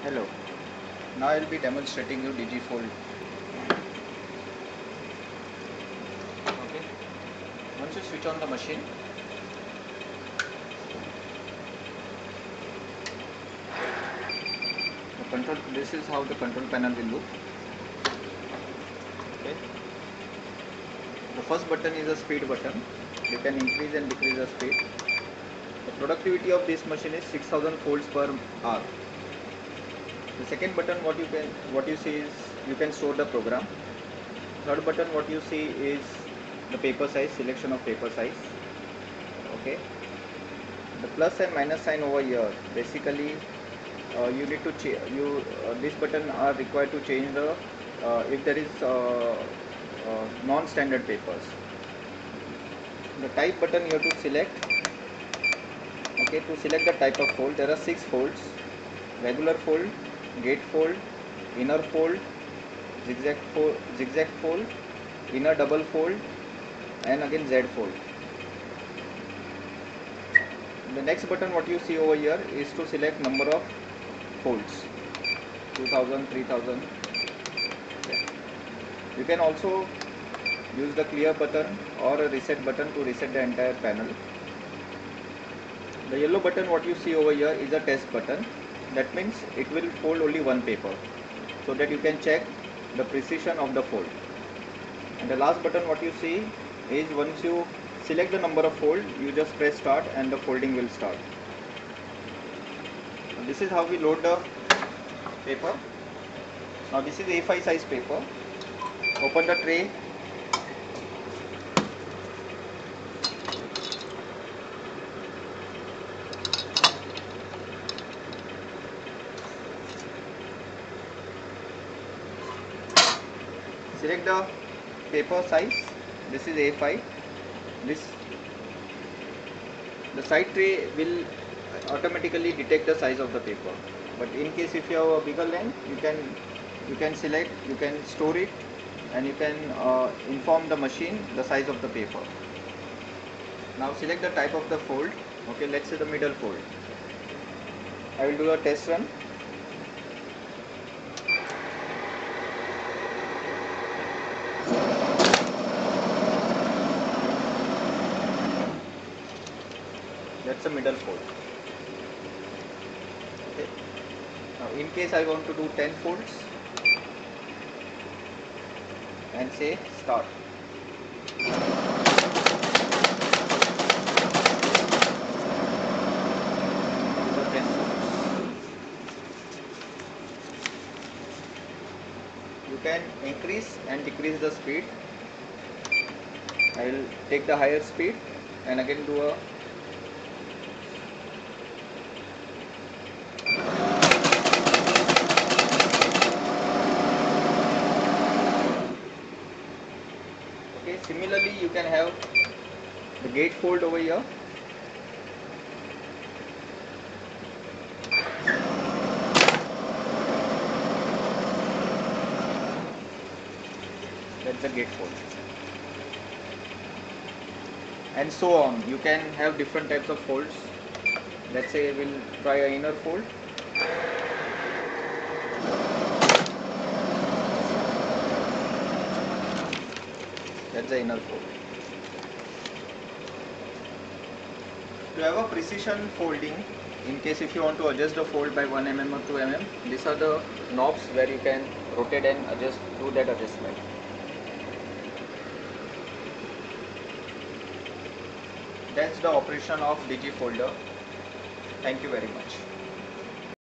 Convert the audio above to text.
Hello, now I will be demonstrating you DigiFold. Okay, once you switch on the machine, this is how the control panel will look. Okay, the first button is a speed button. You can increase and decrease the speed. The productivity of this machine is 6000 folds per hour. The second button what you see is you can store the program. Third button what you see is the paper size, selection of paper size. Okay, the plus and minus sign over here, basically you need to this button are required to change the if there is non-standard papers. The type button you have to select. Okay, to select the type of fold, there are 6 folds: regular fold, gate fold, inner fold, zigzag fold, inner double fold, and again Z fold. The next button what you see over here is to select number of folds, 2000, 3000. Yeah. You can also use the clear button or a reset button to reset the entire panel. The yellow button what you see over here is a test button. That means it will fold only one paper, so that you can check the precision of the fold. And the last button what you see is once you select the number of fold, you just press start and the folding will start. And this is how we load the paper. Now this is A5 size paper. Open the tray. Select the paper size. This is A5. The side tray will automatically detect the size of the paper. But in case if you have a bigger length, you can select, you can store it, and you can inform the machine the size of the paper. Now select the type of the fold. Okay, let's say the middle fold. I will do a test run. That's a middle fold. Okay. Now in case I want to do 10 folds and say start. You can increase and decrease the speed. I will take the higher speed and again do a okay. Similarly, you can have the gate fold over here. That's the gate fold. And so on. You can have different types of folds. Let's say we'll try an inner fold. That's the inner fold. To have a precision folding, in case if you want to adjust the fold by 1 mm or 2 mm, these are the knobs where you can rotate and adjust, do that adjustment. That's the operation of DigiFolder. Thank you very much.